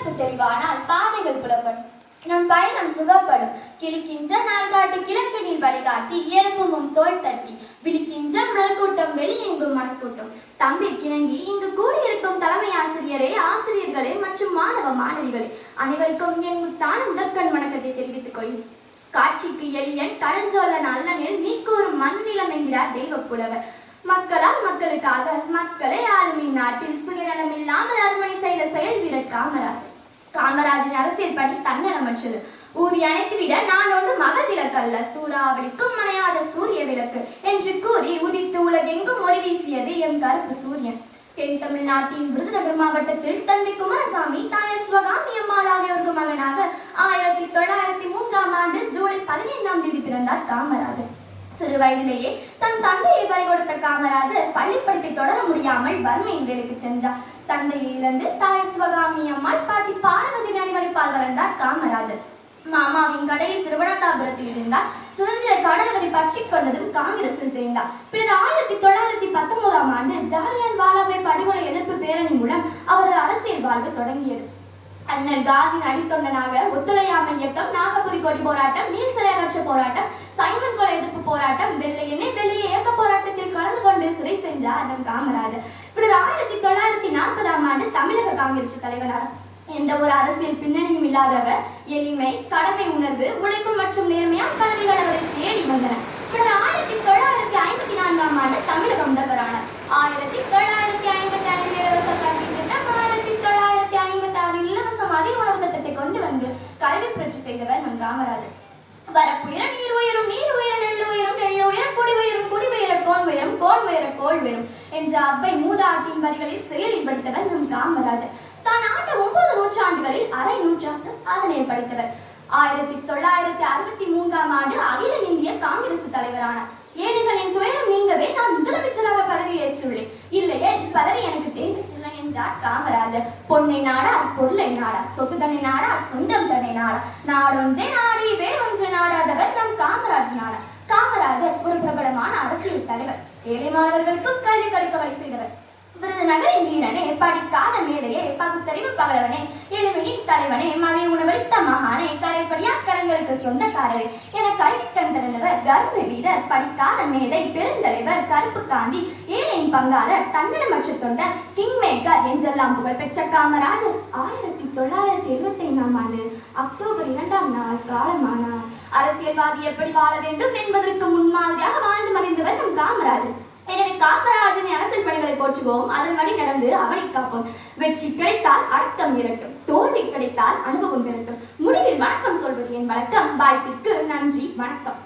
கண்ணுக்கு தெளிவானால் பாதைகள் புலப்படும், நம் பயணம் சுகப்படும். கிளிக்கின்ற நாள் காட்டி கிழக்கினில் வழிகாட்டி எழுப்பும் தோல் தட்டி விழிக்கின்ற மலர்கூட்டம் வெளியெங்கும் மனக்கூட்டம். தம்பி கிணங்கி இங்கு கூடியிருக்கும் தலைமை ஆசிரியரே, ஆசிரியர்களே மற்றும் மாணவ மாணவிகளே அனைவருக்கும் என் முத்தான முதற்கண் வணக்கத்தை தெரிவித்துக் கொள்கிறேன். காட்சிக்கு எளியன் கடஞ்சோழன் அல்லனில் நீ கூறும் மண்ணிலம் என்கிறார் தெய்வ புலவர். மக்களால் மக்களுக்காக மக்களை ஆளும் இந்நாட்டில் சுயநலம் இல்லாமல் அர்ப்பணி செய்த செயல் வீரர் காமராஜர். காமராஜின் அரசியல் பணி தன்னலமற்றது. ஊதி அணைத்துவிட நான் ஒன்று மக விளக்கல்ல, சூறாவளிக்கும் மனையாத சூரிய விளக்கு என்று கூறி உதித்து உலகெங்கும் ஒளி வீசியது எம் கருப்பு சூரியன். தென் தமிழ்நாட்டின் விருதுநகர் மாவட்டத்தில் தந்தை குமாரசாமி, தாயார் சிவகாமி அம்மாள் ஆகியோருக்கு மகனாக 1903 ஜூலை 15 பிறந்தார் காமராஜர். சிறு வயதிலேயே தன் தந்தையை பறிகொடுத்த காமராஜர் பள்ளி படிப்பை தொடர முடியாமல் வறுமையில் வேலைக்கு சென்றார். தந்தையை இழந்து தாயார் சிவகாமி அம்மாள், பாட்டி பார்வதி நனிவழிப்பால் வளர்ந்தார் காமராஜர். மாமாவின் கடையில் திருவனந்தபுரத்தில் இருந்தார். சுதந்திர கடலவரை பற்றி கொண்டதும் காங்கிரஸில் சேர்ந்தார். பின்னர் 1919 ஜாலியன் வாலாபாய் படுகொலை எதிர்ப்பு பேரணி மூலம் அவரது அரசியல் வாழ்வு தொடங்கியது. அண்ணல் காந்தியின் அடித்தொண்டனாக ஒத்துழையாமை இயக்கம், நாகபுரி கொடி போராட்டம், நீல் சிலை அகற்ற போராட்டம், சைமன் கொலை எதிர்ப்பு போராட்டம், வெள்ளையனே வெள்ளைய இயக்க போராட்டத்தில் கலந்து கொண்டு சிறை சென்றார் நம் காமராஜர். பின்னர் 1940 தமிழக காங்கிரஸ் தலைவரானார். எந்த ஒரு அரசியல் பின்னணியும் இல்லாதவர், எளிமை, கடமை உணர்வு, உழைப்பு மற்றும் நேர்மையால் பதவிகள் அவரை தேடி வந்தன. பின்னர் 1954 தமிழக முதல்வரானார். 1955 இலவச கல்வி திட்டம், 1956 இலவச மதிய உணவு திட்டத்தை கொண்டு வந்து கல்வி புரட்சி செய்தவர் நம் காமராஜர். வரப்புயர நீர் உயரும், நீர் உயர நெல் உயரும், நெல் உயர குடி உயரும், குடி உயர கோன் உயரும், கோன் உயர கோள் உயரும் என்ற அவ்வை மூதாட்டின் வரிகளில் செயலில் படித்தவர் நம் காமராஜர். தான் ஆண்ட 9 நூற்றாண்டுகளில் அரை நூற்றாண்டு சாதனையை படைத்தவர். 1963 அகில இந்திய காங்கிரஸ் தலைவரானார். ஏழைகளின் துயரம் நீங்கவே நான் முதலமைச்சராக பதவியேற்றுள்ளேன், இல்லையே பதவி எனக்கு தேவையில்லை என்றார் காமராஜர். பொன்னை நாடார் பொருளை நாடார், சொத்து தன்னை நாடார் சொந்தம் தன்னை நாடார், நாடொன்றை நாடி வேறொன்றை நாடாதவர் நம் காமராஜ் நாடார். காமராஜர் ஒரு பிரபலமான அரசியல் தலைவர். ஏழை மாணவர்களுக்கும் கல்வி கற்க வழி செய்தவர். விருதுநகரின் வீரனே, படிக்காத மேலையே, பகுத்தறிவு பகலவனே, எளிமையின் தலைவனே, மதிய உணவளித்த மகானே, கரைப்படியா கரங்களுக்கு சொந்தக்காரரே என கல்வி கண் திறந்தவர் கர்ம வீரர், படிக்காத மேதை, பெருந்தலைவர், கருப்பு காந்தி, ஏழையின் பங்காளர், தன்னலமற்ற தொண்டர், கிங் மேக்கர் என்றெல்லாம் புகழ்பெற்ற காமராஜர் 1975 அக்டோபர் 2 காலமானார். அரசியல்வாதி எப்படி வாழ வேண்டும் என்பதற்கு முன்மாதிரியாக வாழ்ந்து மறைந்தவர் நம் காமராஜர். எனவே காமராஜரின் அரசியல் பணிகளை போற்றுவோம், அதன் வழி நடந்து அவனை காப்போம். வெற்றி கிடைத்தால் அடக்கம் இரட்டும், தோல்வி கிடைத்தால் அனுபவம் பெறட்டும். முடிவில் வணக்கம் சொல்வது என் வழக்கம். வாய்ப்பிற்கு நன்றி, வணக்கம்.